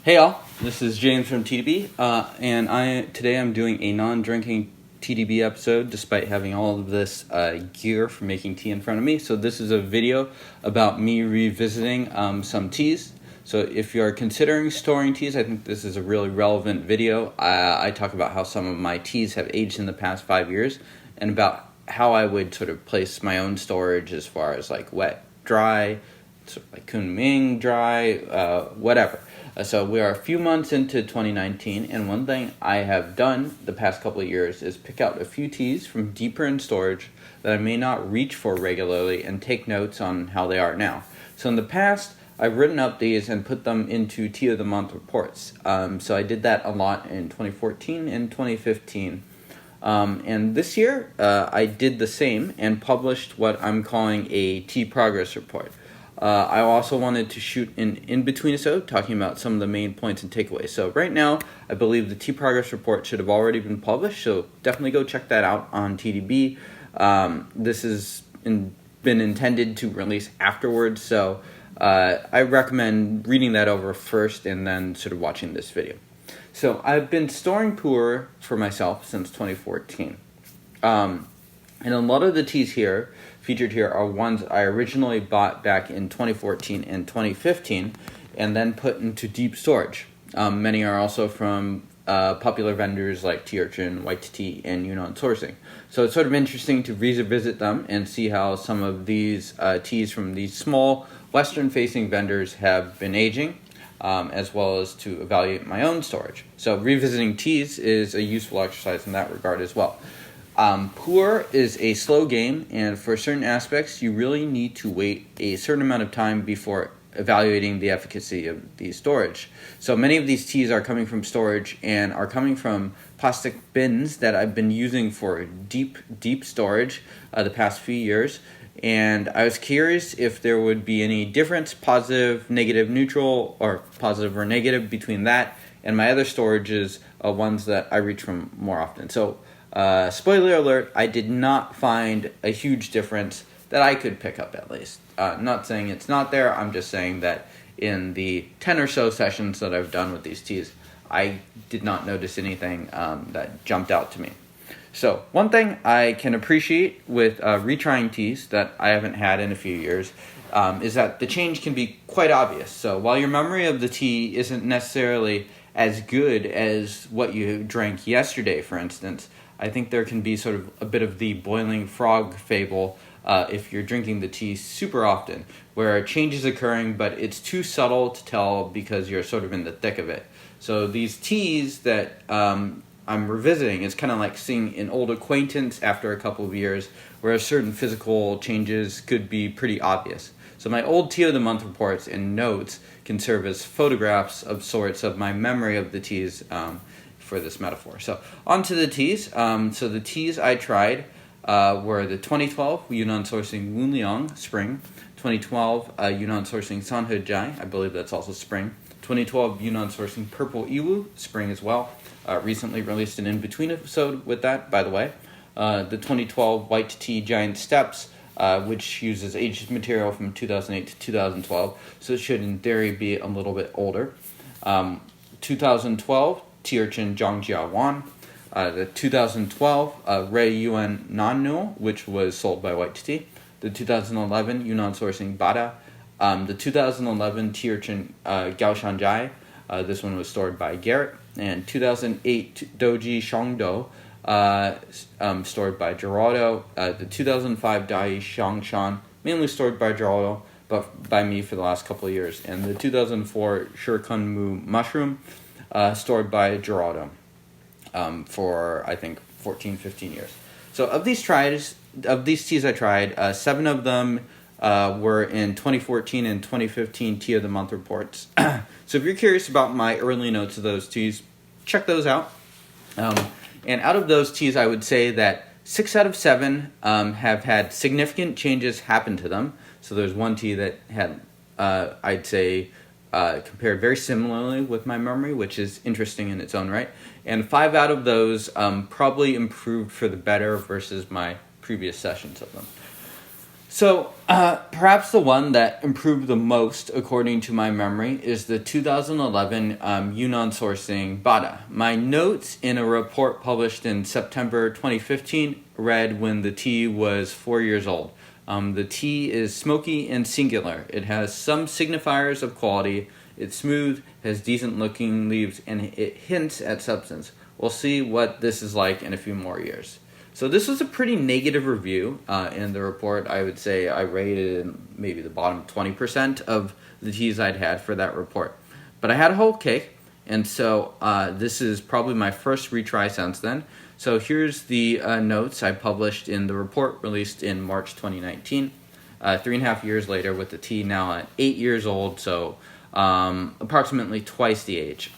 Hey all, this is James from TeaDB, and today I'm doing a non-drinking TeaDB episode despite having all of this gear for making tea in front of me. So this is a video about me revisiting some teas. So if you're considering storing teas, I think this is a really relevant video. I talk about how some of my teas have aged in the past 5 years and about how I would sort of place my own storage as far as like wet, dry, sort of like Kunming, dry, whatever. So we are a few months into 2019, and one thing I have done the past couple of years is pick out a few teas from deeper in storage that I may not reach for regularly and take notes on how they are now. So in the past, I've written up these and put them into Tea of the Month reports. So I did that a lot in 2014 and 2015. And this year, I did the same and published what I'm calling a tea progress report. I also wanted to shoot an Inbetweenisode talking about some of the main points and takeaways. So right now, I believe the tea progress report should have already been published, so definitely go check that out on TeaDB. This has been intended to release afterwards, so I recommend reading that over first and then sort of watching this video. So I've been storing Pu'erh for myself since 2014. And a lot of the teas featured here are ones I originally bought back in 2014 and 2015 and then put into deep storage. Many are also from popular vendors like Tea Urchin, White Tea, and Yunnan Sourcing. So it's sort of interesting to revisit them and see how some of these teas from these small Western-facing vendors have been aging, as well as to evaluate my own storage. So revisiting teas is a useful exercise in that regard as well. Pu'erh is a slow game, and for certain aspects, you really need to wait a certain amount of time before evaluating the efficacy of the storage. So many of these teas are coming from storage and are coming from plastic bins that I've been using for deep storage the past few years. And I was curious if there would be any difference, positive, negative, neutral, or positive or negative between that and my other storages, ones that I reach from more often. So spoiler alert, I did not find a huge difference that I could pick up at least. Not saying it's not there, I'm just saying that in the 10 or so sessions that I've done with these teas, I did not notice anything that jumped out to me. So one thing I can appreciate with retrying teas that I haven't had in a few years is that the change can be quite obvious. So while your memory of the tea isn't necessarily as good as what you drank yesterday, for instance, I think there can be sort of a bit of the boiling frog fable if you're drinking the tea super often, where a change is occurring, but it's too subtle to tell because you're sort of in the thick of it. So these teas that I'm revisiting, it's kind of like seeing an old acquaintance after a couple of years, where certain physical changes could be pretty obvious. So my old Tea of the Month reports and notes can serve as photographs of sorts of my memory of the teas for this metaphor. So on to the teas. So the teas I tried were the 2012 Yunnan Sourcing Wunliang Spring, 2012 Yunnan Sourcing Sanhejai, I believe that's also spring, 2012 Yunnan Sourcing Purple Iwu, spring as well. Recently released an Inbetweenisode with that, by the way. The 2012 White Tea Giant Steps, which uses aged material from 2008 to 2012, so it should in theory be a little bit older. 2012 Tea Urchin Zhangjia Wan, the 2012 Rei Yuan Nanu, which was sold by White Tea, the 2011 Yunnan Sourcing Bada, the 2011 Tea Urchin Gaoshanjai, this one was stored by Garrett, and 2008 Doji Shangdo, stored by Geraldo, the 2005 Dai Shangshan, mainly stored by Geraldo, but by me for the last couple of years, and the 2004 Shirkunmu Mushroom, stored by Geraldo for, I think, 14-15 years. So of these teas I tried, 7 of them were in 2014 and 2015 Tea of the Month reports. So if you're curious about my early notes of those teas, check those out. And out of those teas, I would say that 6 out of 7 have had significant changes happen to them. So there's one tea that had, I'd say, compared very similarly with my memory, which is interesting in its own right. And 5 out of those probably improved for the better versus my previous sessions of them. So, perhaps the one that improved the most, according to my memory, is the 2011 Yunnan sourcing Bada. My notes in a report published in September 2015 read when the tea was 4 years old. The tea is smoky and singular. It has some signifiers of quality. It's smooth, has decent looking leaves, and it hints at substance. We'll see what this is like in a few more years. So this was a pretty negative review in the report. I would say I rated maybe the bottom 20% of the teas I'd had for that report. But I had a whole cake, and so this is probably my first retry since then. So here's the notes I published in the report released in March 2019, 3.5 years later, with the tea now at 8 years old, so approximately twice the age.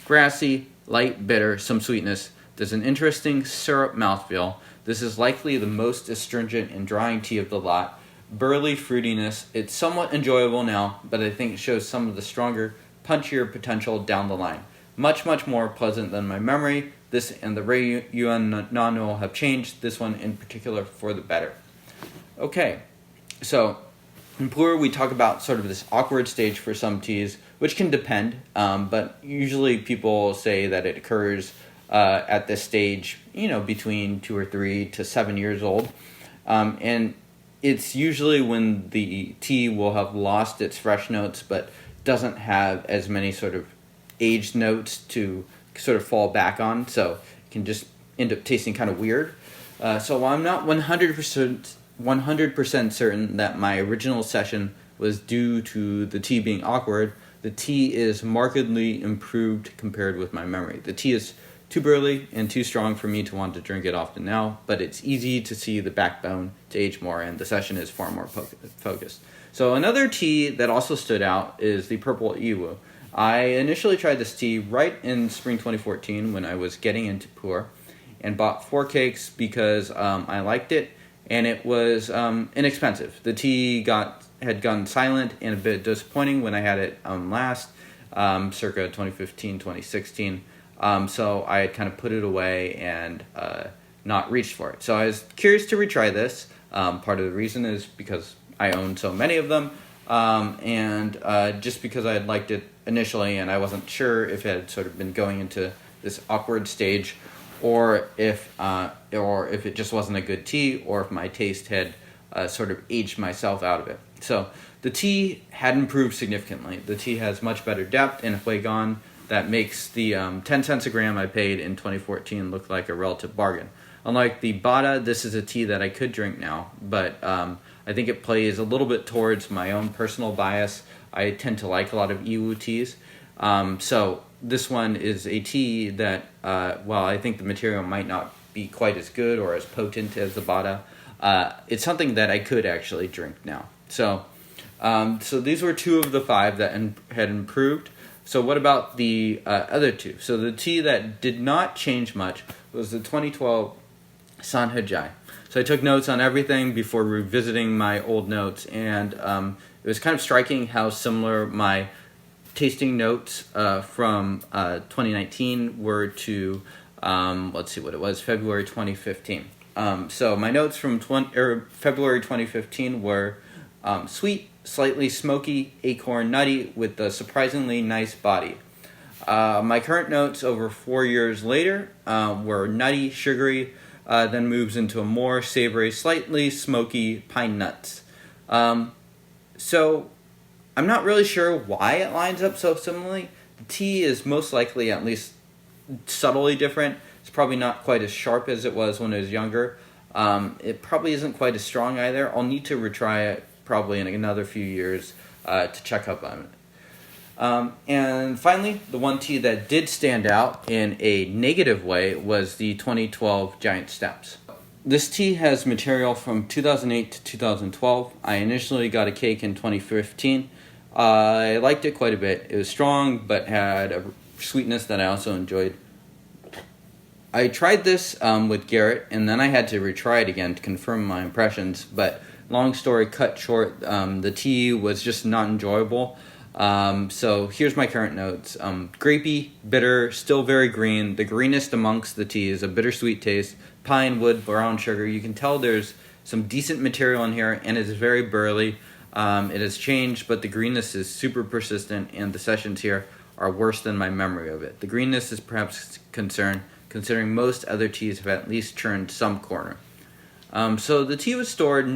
Grassy, light, bitter, some sweetness. There's an interesting syrup mouthfeel. This is likely the most astringent and drying tea of the lot. Burly fruitiness. It's somewhat enjoyable now, but I think it shows some of the stronger, punchier potential down the line. Much, much more pleasant than my memory. This and the Rei Yuan Nano have changed, this one in particular for the better. Okay, so in Pu'erh we talk about sort of this awkward stage for some teas, which can depend, but usually people say that it occurs at this stage, between 2 or 3 to 7 years old. And it's usually when the tea will have lost its fresh notes, but doesn't have as many sort of aged notes to sort of fall back on, so it can just end up tasting kind of weird. So while I'm not 100% certain that my original session was due to the tea being awkward, the tea is markedly improved compared with my memory. The tea is too burly and too strong for me to want to drink it often now, but it's easy to see the backbone to age more, and the session is far more focused. So another tea that also stood out is the Purple Iwu. I initially tried this tea right in spring 2014 when I was getting into Pu'erh, and bought 4 cakes because I liked it, and it was inexpensive. The tea had gone silent and a bit disappointing when I had it last, circa 2015, 2016. So I had kind of put it away and not reached for it. So I was curious to retry this. Part of the reason is because I own so many of them, and just because I had liked it initially and I wasn't sure if it had sort of been going into this awkward stage, or if it just wasn't a good tea, or if my taste had sort of aged myself out of it. So the tea had improved significantly. The tea has much better depth and huigan that makes the 10 cents a gram I paid in 2014 look like a relative bargain. Unlike the Bada, this is a tea that I could drink now, but I think it plays a little bit towards my own personal bias. I tend to like a lot of Iwu teas. So this one is a tea that, while I think the material might not be quite as good or as potent as the Bada, it's something that I could actually drink now. So these were 2 of the 5 that had improved. So what about the other 2? So the tea that did not change much was the 2012 Sanhejai. So I took notes on everything before revisiting my old notes, and it was kind of striking how similar my tasting notes from 2019 were to, let's see what it was, February 2015. So my notes from February 2015 were sweet, slightly smoky, acorn nutty, with a surprisingly nice body. My current notes over 4 years later were nutty, sugary, then moves into a more savory, slightly smoky pine nuts. So I'm not really sure why it lines up so similarly. The tea is most likely at least subtly different. It's probably not quite as sharp as it was when I was younger. It probably isn't quite as strong either. I'll need to retry it probably in another few years to check up on it. And finally, the one tea that did stand out in a negative way was the 2012 Giant Steps. This tea has material from 2008 to 2012. I initially got a cake in 2015. I liked it quite a bit. It was strong, but had a sweetness that I also enjoyed. I tried this with Garrett, and then I had to retry it again to confirm my impressions, but long story cut short, the tea was just not enjoyable. So here's my current notes. Grapey, bitter, still very green. The greenest amongst the tea is a bittersweet taste. Pine, wood, brown sugar. You can tell there's some decent material in here, and it's very burly. It has changed, but the greenness is super persistent, and the sessions here are worse than my memory of it. The greenness is perhaps concern, considering most other teas have at least turned some corner. So the tea was stored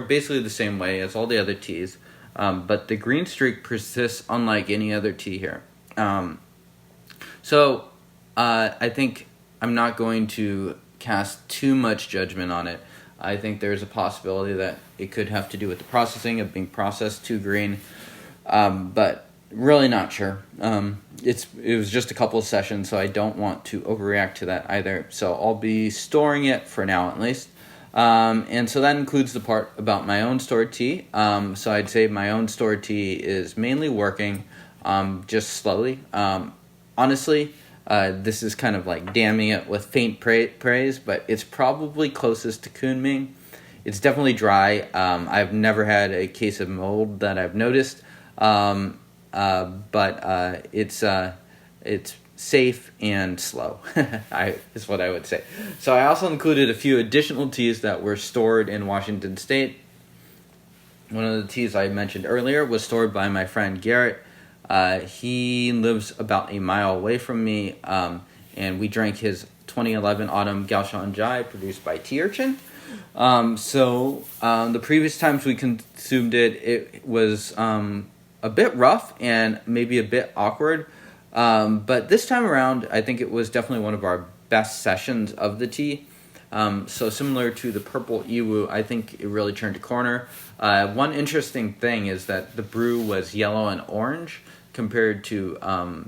basically the same way as all the other teas, but the green streak persists unlike any other tea here. I think I'm not going to cast too much judgment on it. I think there's a possibility that it could have to do with the processing of being processed too green, but really not sure. It was just a couple of sessions, so I don't want to overreact to that either. So I'll be storing it for now at least. And so that includes the part about my own stored tea. So I'd say my own stored tea is mainly working, just slowly. Honestly, this is kind of like damning it with faint praise, but it's probably closest to Kunming. It's definitely dry. I've never had a case of mold that I've noticed, but it's safe and slow, is what I would say. So I also included a few additional teas that were stored in Washington State. One of the teas I mentioned earlier was stored by my friend Garrett. He lives about a mile away from me, and we drank his 2011 Autumn Gaoshan Jai produced by Tea Urchin. The previous times we consumed it, it was a bit rough and maybe a bit awkward. But this time around, I think it was definitely one of our best sessions of the tea. So similar to the Purple Iwu, I think it really turned a corner. One interesting thing is that the brew was yellow and orange compared to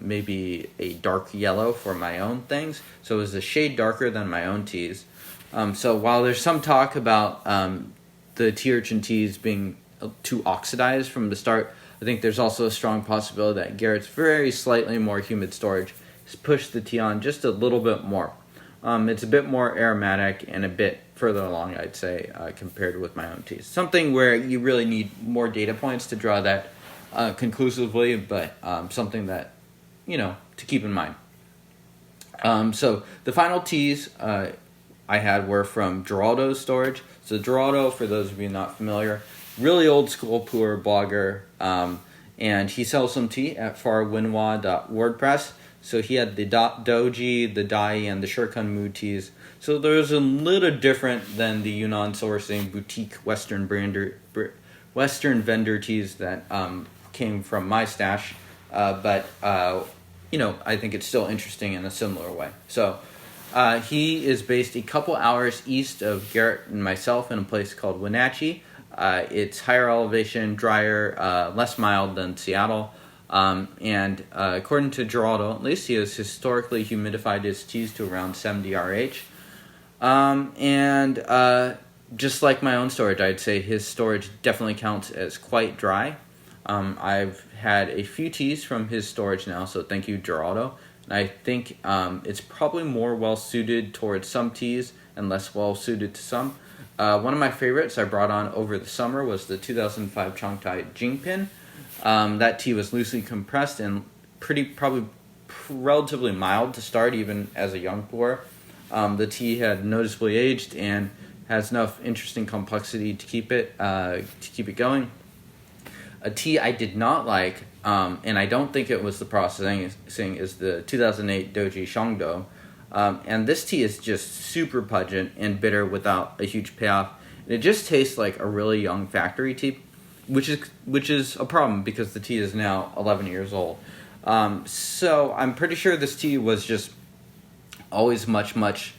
maybe a dark yellow for my own things. So it was a shade darker than my own teas. So while there's some talk about the Tea Urchin teas being too oxidized from the start, I think there's also a strong possibility that Garrett's very slightly more humid storage has pushed the tea on just a little bit more. It's a bit more aromatic and a bit further along, I'd say, compared with my own teas. Something where you really need more data points to draw that conclusively, but something that, to keep in mind. So the final teas I had were from Geraldo's storage. So Geraldo, for those of you not familiar, really old school Pu'erh blogger, and he sells some tea at farwinwa.wordpress. So he had the Doji, the Dai, and the Shirkan Mu teas. So there's a little different than the Yunnan sourcing boutique Western vendor teas that came from my stash. But I think it's still interesting in a similar way. So he is based a couple hours east of Garrett and myself in a place called Wenatchee. It's higher elevation, drier, less mild than Seattle. And according to Geraldo, at least, he has historically humidified his teas to around 70 RH. Just like my own storage, I'd say his storage definitely counts as quite dry. I've had a few teas from his storage now, so thank you, Geraldo. And I think it's probably more well-suited towards some teas and less well-suited to some. One of my favorites I brought on over the summer was the 2005 Changtai Jingpin. That tea was loosely compressed and probably relatively mild to start, even as a young pour. The tea had noticeably aged and has enough interesting complexity to keep it going. A tea I did not like, and I don't think it was the processing, is the 2008 Doji Shangdo. And this tea is just super pungent and bitter without a huge payoff. And it just tastes like a really young factory tea, which is a problem because the tea is now 11 years old. So I'm pretty sure this tea was just always much, much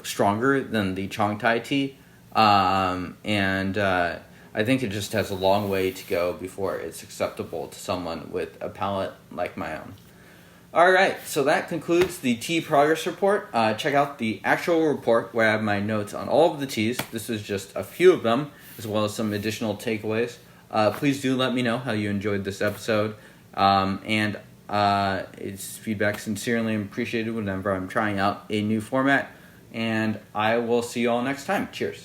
stronger than the Changtai tea. I think it just has a long way to go before it's acceptable to someone with a palate like my own. Alright, so that concludes the tea progress report. Check out the actual report where I have my notes on all of the teas. This is just a few of them, as well as some additional takeaways. Please do let me know how you enjoyed this episode. It's feedback sincerely appreciated whenever I'm trying out a new format. And I will see you all next time. Cheers.